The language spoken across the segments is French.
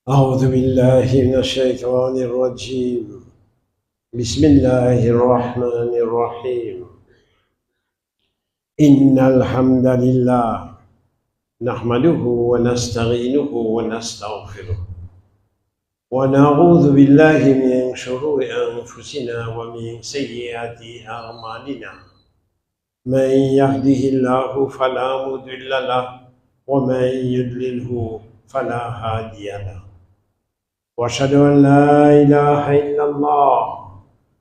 أعوذ بالله من الشيطان الرجيم. بسم الله الرحمن الرحيم. إن الحمد لله نحمده ونستعينه ونستغفره ونعوذ بالله من شرور أنفسنا ومن سيئات أعمالنا. من يهده الله فلا مضل له ومن يضلله فلا هادي له. وأشهد أن لا إله إلا الله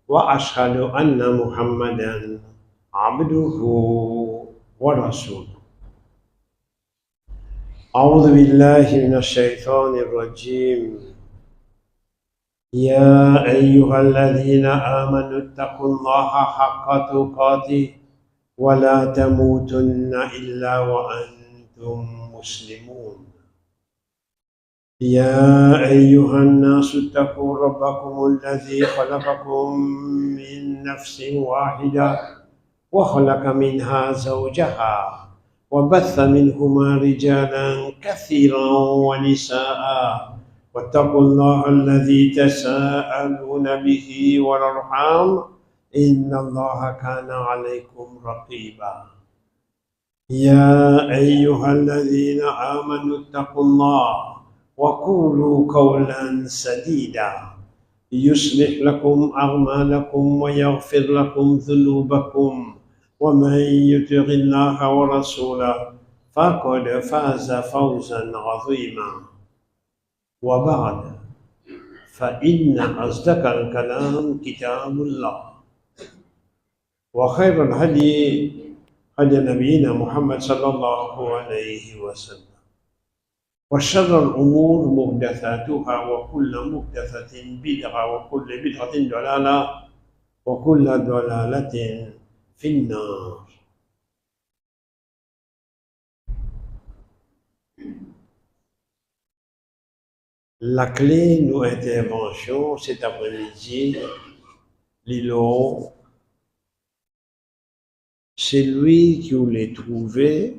وأشهد أن محمدا عبده ورسوله. أعوذ بالله من الشيطان الرجيم. يا أيها الذين آمنوا اتقوا الله حق تقاته ولا تموتن إلا وأنتم مسلمون. يا أيها الناس اتقوا ربكم الذي خلقكم من نفس واحدة وخلق منها زوجها وبث منهما رجالا كثيرا ونساء واتقوا الله الذي تساءلون به والأرحام إن الله كان عليكم رقيبا. يا أيها الذين آمنوا اتقوا الله وقولوا قولا سديدا يصلح لكم أعمالكم ويغفر لكم ذنوبكم ومن يطع الله ورسوله فقد فاز فوزا عظيما. وبعد فإن أصدق الكلام كتاب الله وخير الهدي هدي نبينا محمد صلى الله عليه وسلم وشر الأمور محدثاتها وكل محدثة بدعة وكل بدعة ضلالة وكل ضلالة في النار. La clé de nos interventions cet après-midi, Lilo, c'est lui qui les trouvé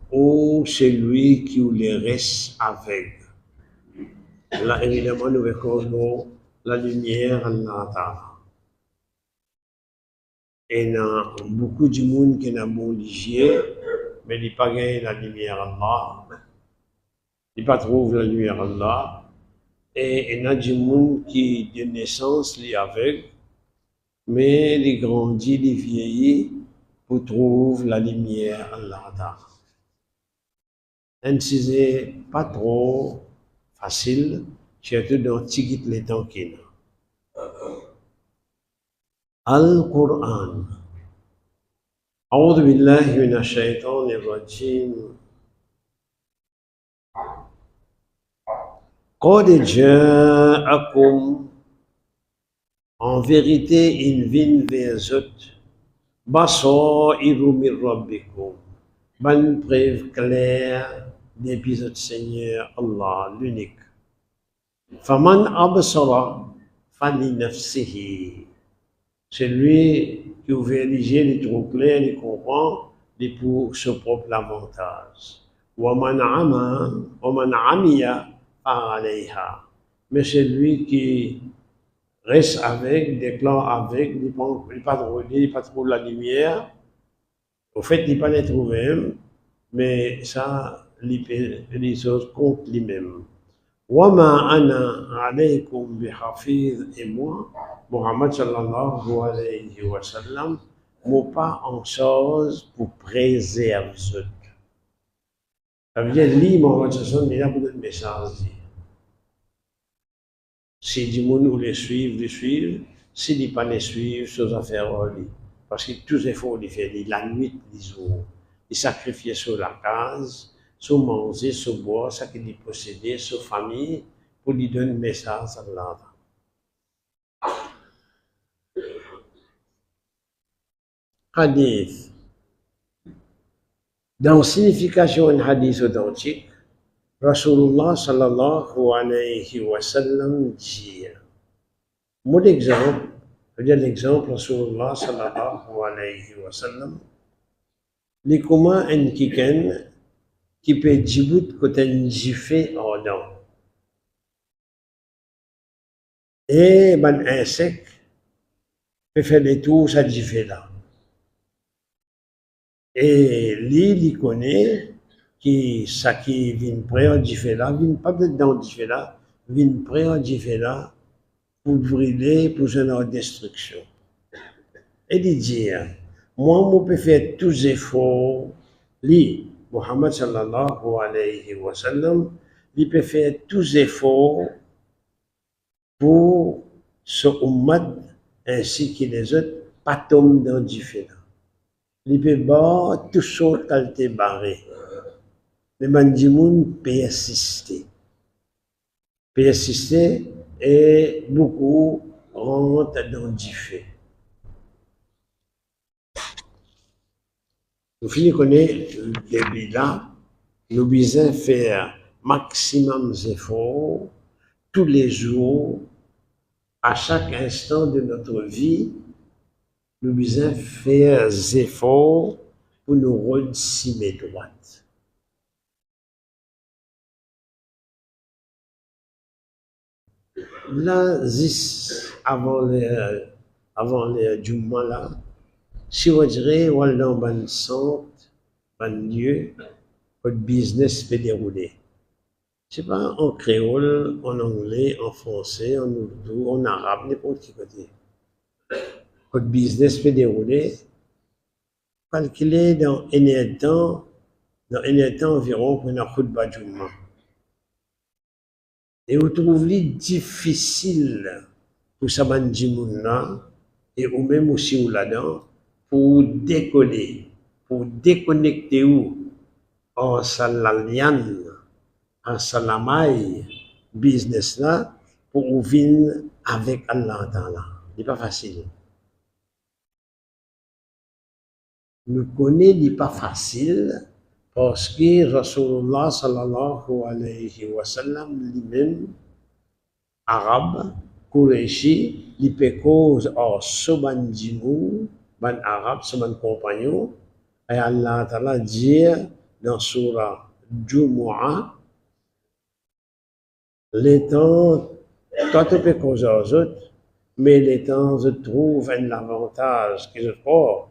ou celui qui les reste avec. Là, évidemment, nous reconnaissons la lumière Allah. Et il y a beaucoup de monde qui n'a pas ligier, mais il n'a pas gagné la lumière Allah. Il n'a pas trouvé la lumière Allah. Et il y a du monde qui, de naissance, est avec, mais il grandit, il vieillit pour trouver la lumière Allah. Et c'est pas trop facile, surtout dans les temps qu'il y a. Al-Qur'an. أعوذ بالله من الشيطان الرجيم. قد جاءكم. En vérité, il vient vers eux. Basairu min rabbikum. Bonne preuve claire depuis notre Seigneur Allah, l'unique. Faman absara fali nafsihi. C'est lui qui ouvre les yeux, les trous clairs, les comprend, les pour ce propre avantage. Waman amiya fa alayha. Mais c'est lui qui reste avec, déclare avec, il n'est pas trop la lumière. Au fait, il n'est pas les trouvé, mais ça, les choses comptent lui-même. Wama ana alaykum bihafiz, et moi, Muhammad sallallahu alayhi wa sallam, m'ont pas en chose pour préserver. Ça veut dire, lui, Muhammad sallallahu alayhi wa sallam, il a beaucoup de messages. Si du monde ou les suivent, s'il n'est pas les suivre, choses à faire en lui. Parce que tous les efforts il fait, la nuit, les jours, il sacrifiait sur la case, sur manger, sur boire, ça qu'il possédait, sur famille, pour lui donner un message à Allah. Hadith. Dans la signification d'un hadith authentique, Rasulullah sallallahu alayhi wa sallam dit. Mon exemple, je veux dire l'exemple Rasulullah sallallahu alayhi wa sallam, les comment un kiken qui peut djibut quand un jifé en dedans. Et ben insecte peut faire des tours, ça dit fait là. Et lui, il connaît qui ça qui vient près à fait là, vient pas peut-être dans fait là, vient près à fait là pour brûler, pour générer destruction. Et il dit, moi, je peux faire tous les efforts, lui, Muhammad sallallahu alayhi wa sallam, il peut faire tous les efforts pour ce ummat ainsi que les autres, pas tomber dans du feu. Il peut pas tout sortes qualité barré. Les mandimoun persister. Persister et beaucoup rentrent dans du feu. Nous finissons connaître depuis là, nous devons faire maximum d'efforts tous les jours, à chaque instant de notre vie, nous devons faire des efforts pour nous redresser droite. Là, avant les Jumma là, si on dirait, on dans ban centre, ban lieu, votre business peut dérouler. Je sais pas, en créole, en anglais, en français, en ourdou, en arabe, n'importe qui côté. Votre business peut dérouler. Calculez dans un temps environ pour une khutba Jumma. Et vous trouvez difficile pour ça et ou même aussi ou là-dedans, pour décoller, pour déconnecter où en salalian, en salamai, business là, pour ouvrir avec Allah Ta'ala. Ce n'est pas facile. Nous connaissons, ce n'est pas facile, parce que Rasulullah sallallahu alayhi wa sallam lui-même, arabe, Quraishi, li pe cause or soban djimou, ban arabe, soban compagnon, et Allah Ta'ala dit dans Surah Jumu'ah, les temps, toi tu peux causer aux autres, mais les temps je trouve un avantage que je crois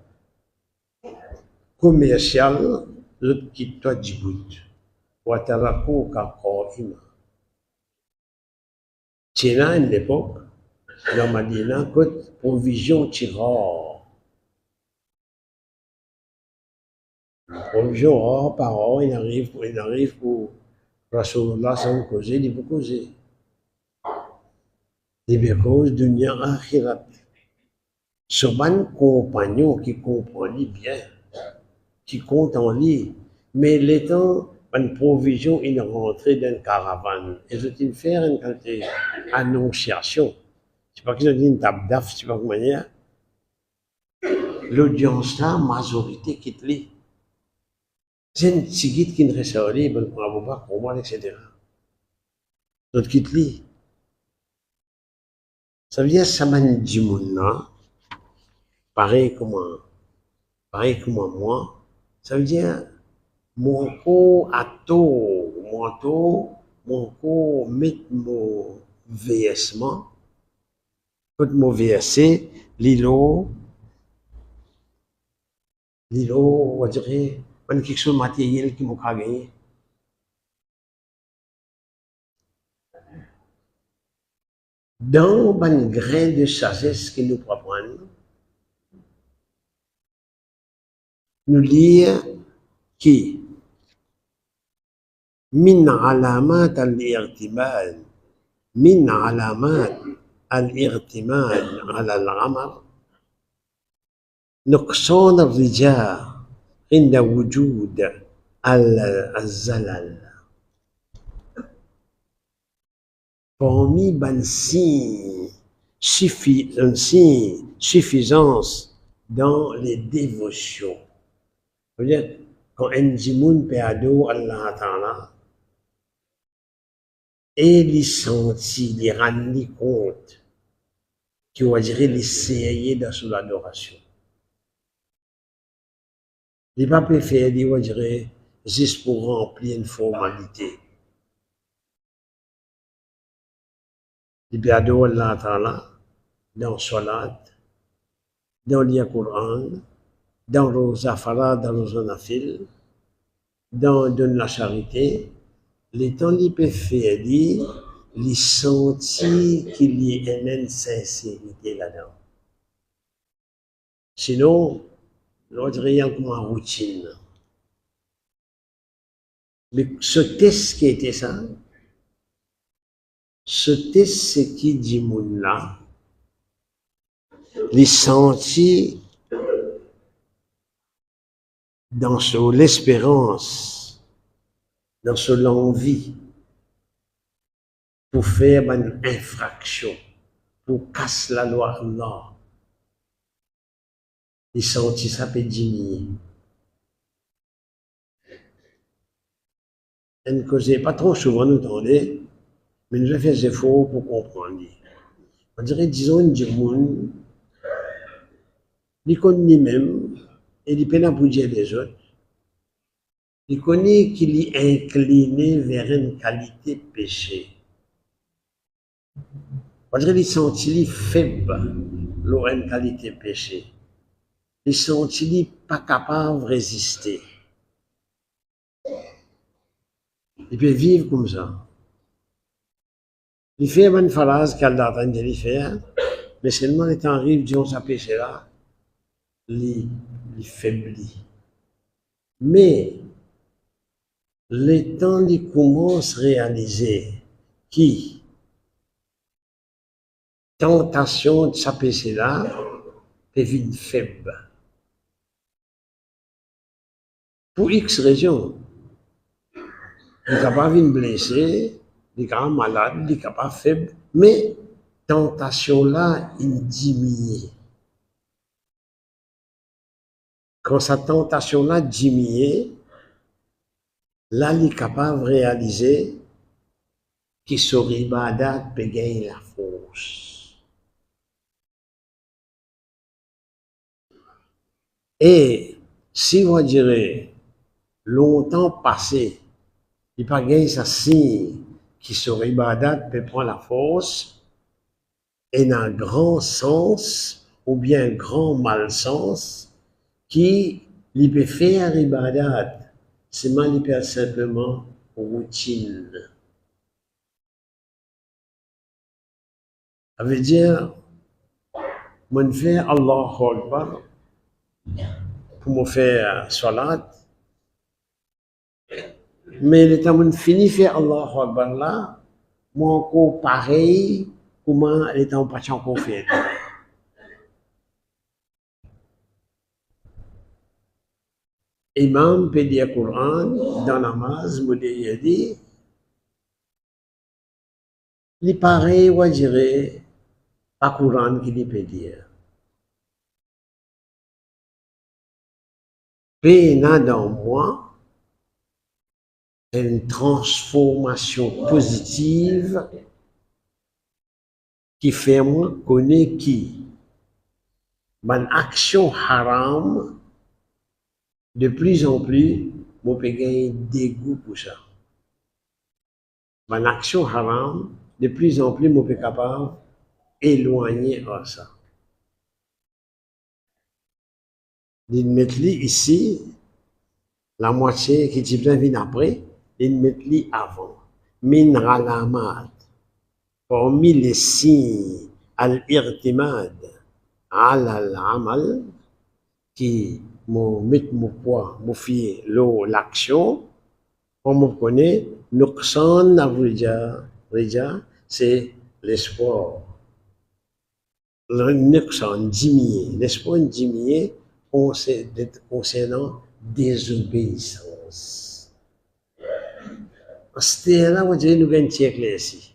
commercial, l'autre qui toi Djibouti. Watarakou Kakoima. Tchina, à l'époque, dans Madina, côte provision tirant. Provision rare par an, il arrive pour Rasulullah sans causer, il peut causer. Il peut causer dunya akhirat. Ce bon compagnon qui comprend bien, qui compte en lui, mais l'étant une provision, une rentrée d'une caravane. Et je vais faire une qualité annonciation. Je sais pas qu'ils ont dit une table d'af, je sais pas comment dire. L'audience là, majorité quitte lui. C'est une petite qui ne reste pas libre pour Abouba, pour moi, etc. D'autres quitte lui. Ça veut dire ça m'a dit mon pareil comme moi. Ça veut dire mon corps à taux, mon corps met mon VSement, tout mon VSC, l'îlot, on dirait, quelque chose de matériel qui m'a gagné. Dans un grain de sagesse que nous prenons, nous lire qui من علامات الاعتماد من علامات الاعتماد على العمل نقصان الرجاء عند وجود الزلل. Parmi les signes suffisance dans les dévotions. C'est-à-dire, quand un jimoun peut adorer Allah Ta'ala, et les sentir, les rendre compte, qui va dire les essayer dans son adoration. Il va pas faire, il va dire, juste pour remplir une formalité. Il peut adorer Allah Ta'ala dans Salat, dans le Coran, dans Rosa Farah, dans Rosa Nafil, dans la charité, les temps il peut faire dire, il sentit qu'il y a une sincérité là-dedans. Sinon, l'autre rien comme une routine. Mais ce test qui était ça, ce test c'est qui dit moun là, il sentit dans l'espérance, dans l'envie, pour faire une infraction, pour casser la loi Allah. Il sentit ça peut diminuer. Et ne causait pas trop souvent, nous entendez, mais nous avons fait des efforts pour comprendre. On dirait, disons, une djimoun, il connaît lui-même, et il peut pour dire les autres. Il connaît qu'il est incliné vers une qualité péché. On dirait, il sentit faible, leur une qualité péché. Il sentit pas capable de résister. Il peut vivre comme ça. Il fait une phrase qu'elle a en train de faire, mais seulement les temps arrivent, disons, ça péché là, il faiblit. Mais, les temps, il commence à réaliser qui tentation de sa péché là, peut vite faible. Pour X raisons. Il est capable de blesser, il est capable malade, il est capable faible, mais tentation là, il diminue. Quand sa tentation là diminue, là, il est capable de réaliser qu'il serait ibadat peut gagner la force. Et si vous direz longtemps passé, il n'y a pas gagné sa signe qui serait ibadat peut prendre la force, et dans un grand sens, ou bien grand malsens, qui il peut faire ibadat, c'est mal il peut simplement routine. Ça veut dire, je fais Allahu Akbar pour me faire salat, mais le temps où je finis de faire Allahu Akbar là, moi encore pareil, comment le temps pas encore fait. Imam peut dire Coran dans la namaz, il dit, il est pareil, on dirait, pas Coran qu'il peut dire. Péna dans moi, une transformation positive qui fait moi connaître qui. Mon action haram, de plus en plus, je peux gagner dégoût pour ça. Mon action haram, de plus en plus, je peux capable d'éloigner à ça. Il met ici, la moitié qui dit bien vient après, il met avant. Min ralamat. Parmi les signes al-irtimad al-amal, qui me mettent mon poids, mon fier, l'action, on me connaît, Nuqsan Rija, c'est l'espoir. Le Nuqsan diminué, l'espoir diminué concernant désobéissance. C'était là, on dirait, nous gagnons un siècle ici.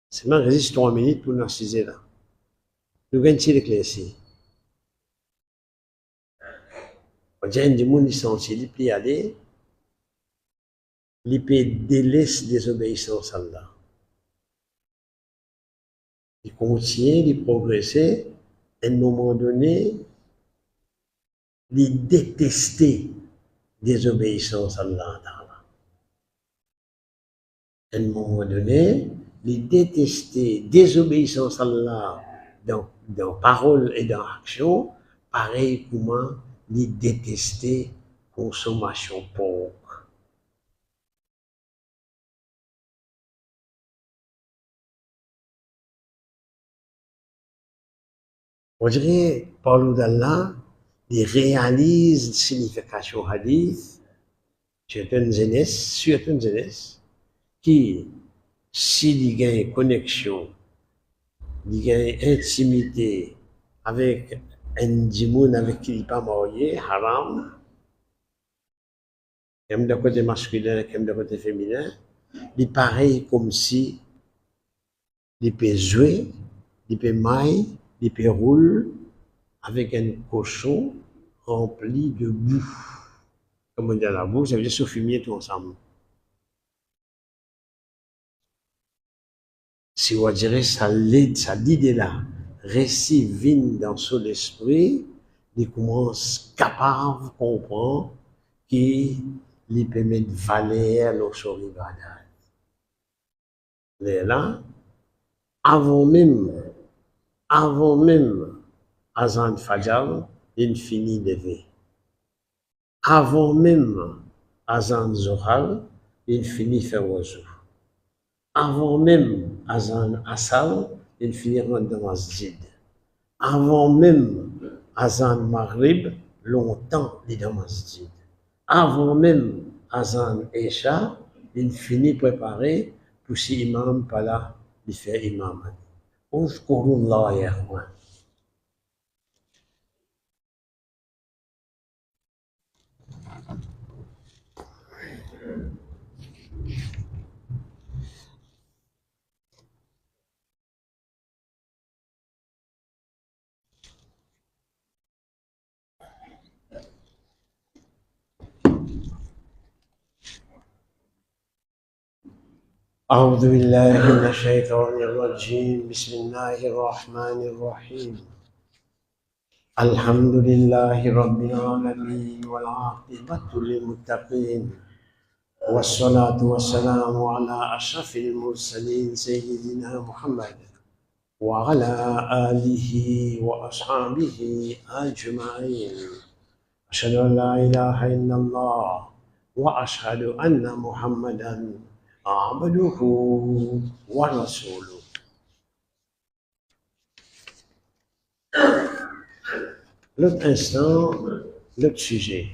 C'est même résiste 3 minutes pour nous assiser là. Nous gagnons un siècle ici. On dirait que les gens sont sensibles, ils peuvent aller, ils peuvent délaisser désobéissance à Allah. Ils continuent, ils progressent, à un moment donné, ils détester désobéissance à Allah. À un moment donné, les détester, désobéissance à Allah dans parole et dans action, pareil comment les détester consommation pauvre. On dirait, parlons d'Allah, il réalise la signification hadith, certaines jeunesse, qui, s'il y a une connexion, il y a une intimité avec un djimoun avec qui il n'est pas marié, haram, même de côté masculin, même de côté féminin, il est pareil comme si il peut jouer, il peut mailler, il peut rouler avec un cochon rempli de boue. Comme on dit à la boue, ça veut dire se fumier tout ensemble. Si on dirait ça l'idée là, récit vine dans son esprit, il commence capable de comprendre qu'il lui permet de valer dans son ibadat. Mais là, avant même, Azan Fajr, il finit de lever. Avant même Azan Zohar, il finit faire wazou. Avant même Azan Asal, il finit dans masjid. Avant même Azan Maghrib, longtemps il est dans masjid. Avant même Azan Isha, il finit préparé pour si imam pas là, il fait imam. Uzkurullah ya ikhwan. أعوذ بالله من الشيطان الرجيم بسم الله الرحمن الرحيم الحمد لله رب العالمين والعاقبة للمتقين والصلاة والسلام على أشرف المرسلين سيدنا محمد وعلى آله وأصحابه أجمعين أشهد أن لا إله إلا الله وأشهد أن محمدا عبده ورسوله. L'autre instant, l'autre sujet.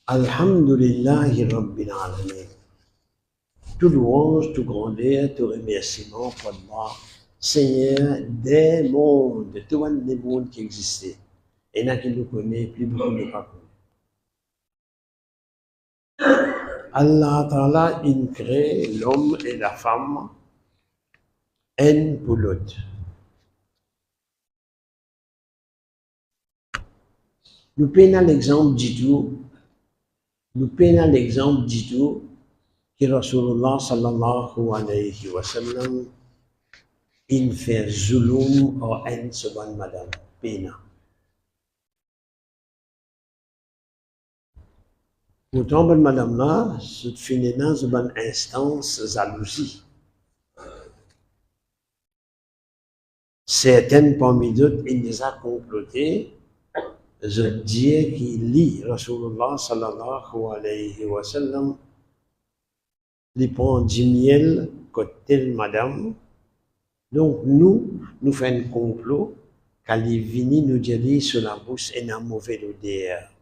Alhamdulillahi Rabbil Alamin. Tout louange, tout grandeur, tout remerciement pour Allah, Seigneur des mondes, de tous les mondes qui existaient. Et il y en a qui nous connaissent, plus beaucoup ne pas connaissent. Allah Ta'ala, il crée l'homme et la femme, un pour l'autre. Nous prenons l'exemple du tout, que Rasulullah sallallahu alayhi wa sallam, il fait zulum à une seconde madame, pena. Pourtant, bonne madame là, se finit dans une instance jalousie. Certaines parmi d'autres, ils les a complotées. Je dis qu'il lit Rasulullah sallallahu alayhi wa sallam, il prend du miel côté madame. Donc nous faisons un complot quand il vient nous dire sur la bouche et un mauvais odeur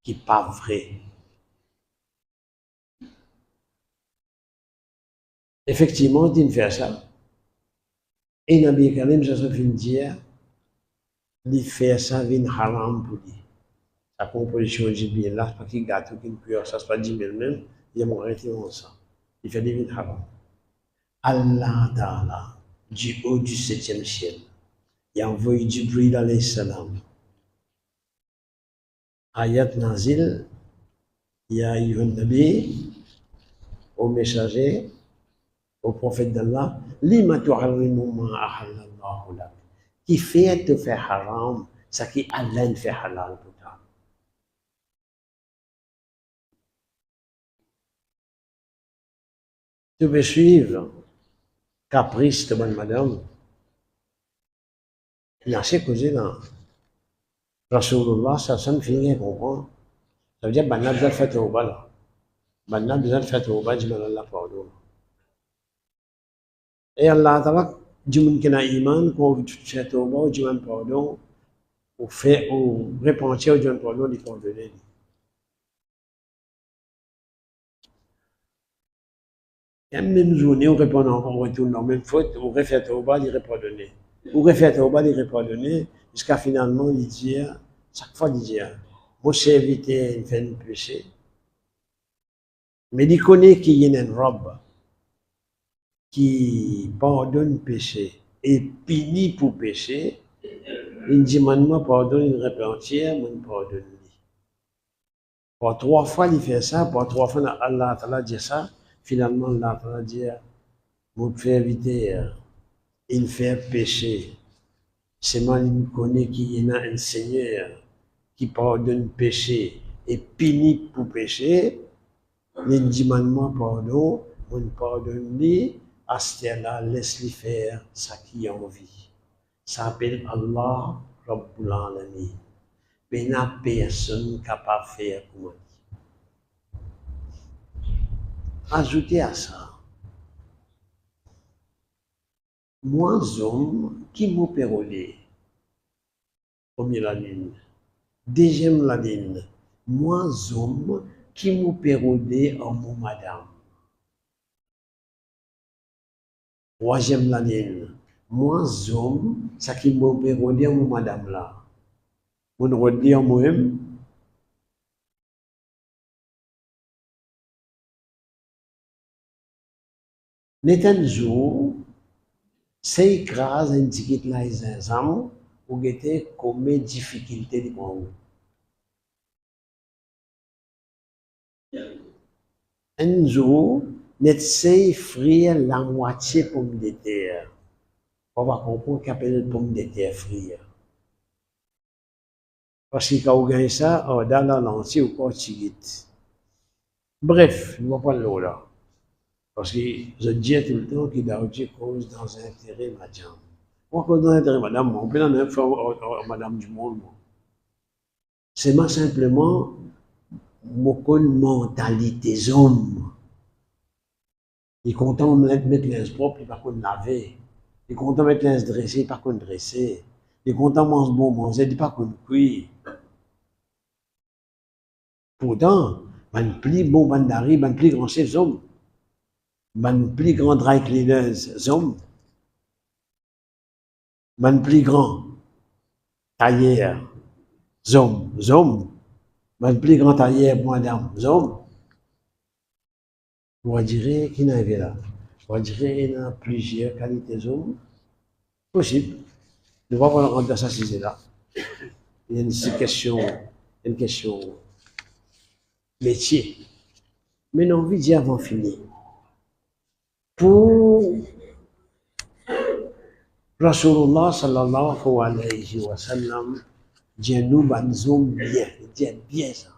qui n'est pas vrai. Effectivement, il fait ça. Et Nabi Karim, ça se fait dire, il fait ça, il haram pour lui. Sa composition de bien là, parce qu'il gâte aucune peur, ça se passe du même, il a arrêté ça. Il fait des vins haram. Allah Ta'ala, du haut du 7e ciel, il a envoyé Jibril alayhi salam. Ayat Nazil, il y a eu un Nabi, au messager, au prophète d'Allah, lima tu'arrimu ma ahallallahu lak. Qui fait te faire haram, ça qui Allah fait halal pour toi. Tu veux suivre caprice de bonne madame. Il a assez causé dans Rasulullah, ça me finit comprendre. Ça veut dire, banal de fait au bas là. Banal de fait au bas, je me l'ai pardon. Et Allah ta'ala, je me dis qu'il iman, qu'on fait au bas, je me pardon, ou fait, ou repentir, je me pardon, il pardonner. Et même journée, on répond encore, on retourne dans la même faute, on refait au bas, il est pardonné. On refait au bas, il est pardonné, jusqu'à finalement, il dit, chaque fois, il dit, moi, j'ai évité de faire un péché. Mais il connaît qu'il y a une robe qui pardonne péché et punit pour péché. Il dit, moi, pardonne une repentir, moi, pardonne. Pour 3 fois, il fait ça, pour 3 fois, Allah Ta'ala dit ça. Finalement, Allah Ta'ala dit, vous pouvez éviter, il fait péché. C'est moi qui connais qu'il y a un Seigneur qui pardonne péché et punit pour péché. Il dit, moi, pardon, on pardonne lui, à ce là laisse-lui faire ce qu'il a envie. Ça s'appelle Allah Rabbul Alamin. Mais il n'y a personne capable de faire comme lui. Ajoutez à ça, moi, homme, qui m'a pérolé, première ligne. Deuxième ligne, moi, homme, qui m'a pérolé en mon madame. Troisième ligne, moi, homme, ça qui m'a pérolé en mon madame là. On redit en moi-même. N'étant jour, c'est écrase un ticket là, les ensemble, ou était comme difficulté de moi. Un jour, n'essaie frire la moitié pomme de terre. On va comprendre qu'on appelle pomme de terre frire. Parce que quand on gagne ça, dans la lentille ou quoi, tigit. Bref, je ne vais pas l'eau là. Parce que je dis tout le temps qu'il y a une cause dans un intérêt, madame. Moi, cause dans un intérêt, madame, on peut en faire madame du monde. C'est moi simplement mon mentalité homme. Il est content de mettre les propres, il par contre laver. Il est content de mettre les dressés, par contre dresser. Il est content de manger bon manger, il par contre cuire. Pourtant, ban plus bon bandari, ban plus grand chef homme. Ban plus grand dry cleaners homme. Ban plus grand tailleur homme. Ban plus grand tailleur madame homme. On dirait qu'il y en a là. On dirait qu'il y a plusieurs qualités d'hommes. Possible. Nous ne pouvons pas rentrer dans ça si c'est là. Il y a une question métier. Mais non, envie d'y avant fini. Pour Rasulullah sallallahu alayhi wa sallam, Dieu nous banzom bien. Dieu bien ça.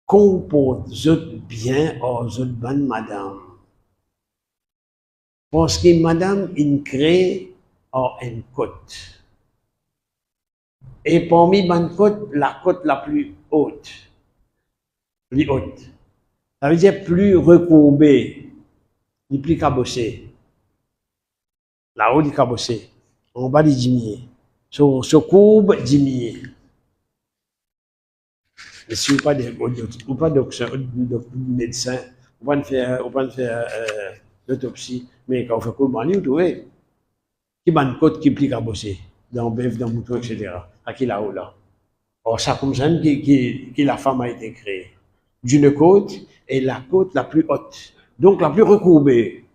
Comporte bien aux autres bonnes madame. Parce que madame, il crée une côte. Et parmi les côtes, la côte la plus haute. Plus haute. Ça veut dire plus recourbée. Plus cabossée. Là-haut, il cabossé. En bas, il diminué. Sur courbe, diminué. Et si vous n'avez pas de médecin, vous ne pouvez pas faire l'autopsie, mais quand vous faites courbe, vous trouvez qui a une côte qui plie à bosser, dans le bœuf, dans le mouton, etc. À qui là-haut là. Or, ça comme ça que la femme a été créée. D'une côte et la côte la plus haute. Donc la plus recourbée.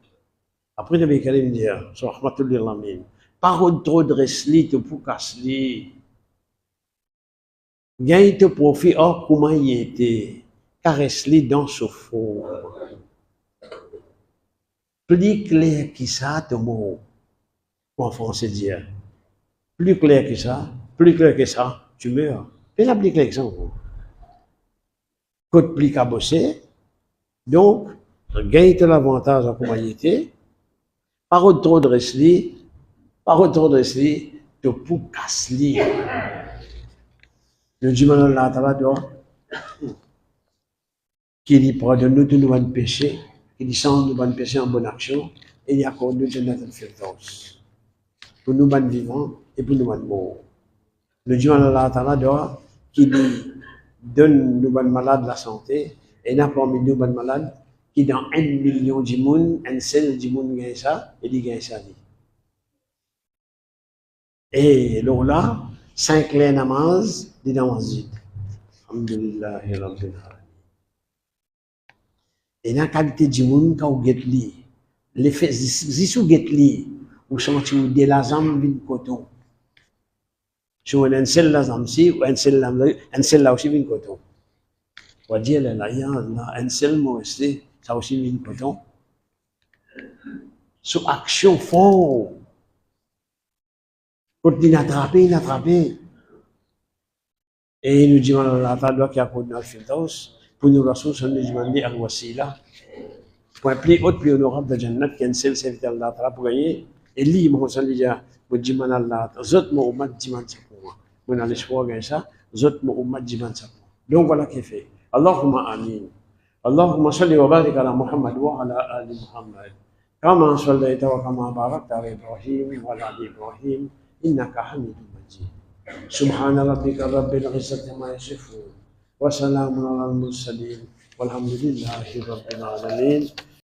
Après, il y avait qu'à me dire, sur Rahmatullah Lamin, pas trop de resli, te pour casser. Gagne te profit, comment il était, caresse-li dans ce fond. Plus clair que ça, te mot. En français dire. Plus clair que ça, tu meurs. Et la plus clair que ça, côte plus cabossée. Donc, gagne l'avantage en communauté, par trop de resli, de pour casser. Le Dieu Allah Ta'ala doit qu'il pardonne nous de nos péchés, qu'il change nos péchés en bonne action, et il accorde nous Jannat al-Firdaus. Pour nous vivants et pour nous morts. Le Dieu Allah Ta'ala doit qu'il donne nos malades la santé, et n'a parmi nous malades qui dans 1 million de monde, un seul de monde gagne ça, et il gagne ça. Et là, 5 les namaz, dit dans masjid. Alhamdulillahi Rabbil Alamin. Et dans la qualité du monde, quand vous get li, l'effet, si vous get li, vous sentez que de la zambe vient coton. Si vous avez un seul la zambe si, ou un seul là aussi vient coton. On va dire, là, il y a un seul mot aussi, ça aussi vient coton. Sous action fort. Quand il attrape. Et il nous dit, Allah doit qu'il y a pour nous al-Firdaus, pour nous ressources, on nous demande al-Wasila. Point plus haut, plus honorable de Jannat, qui est un seul serviteur d'Allah pour gagner. Et lui, mon sang, il dit, vous dites, Allah, zot mo umat diman sa pour moi. Mon allez choix gagner ça, zot mo umat diman sa pour. Donc voilà qui est fait. Allahumma amin. Allahumma salli wa barik ala Muhammad wa ala ali Muhammad. Kama sallaita wa kama barakta ala Ibrahim wa ala ali Ibrahim. إنك حميد مجيد سبحان ربك رب العزة عما يصفون وسلام على المرسلين والحمد لله رب العالمين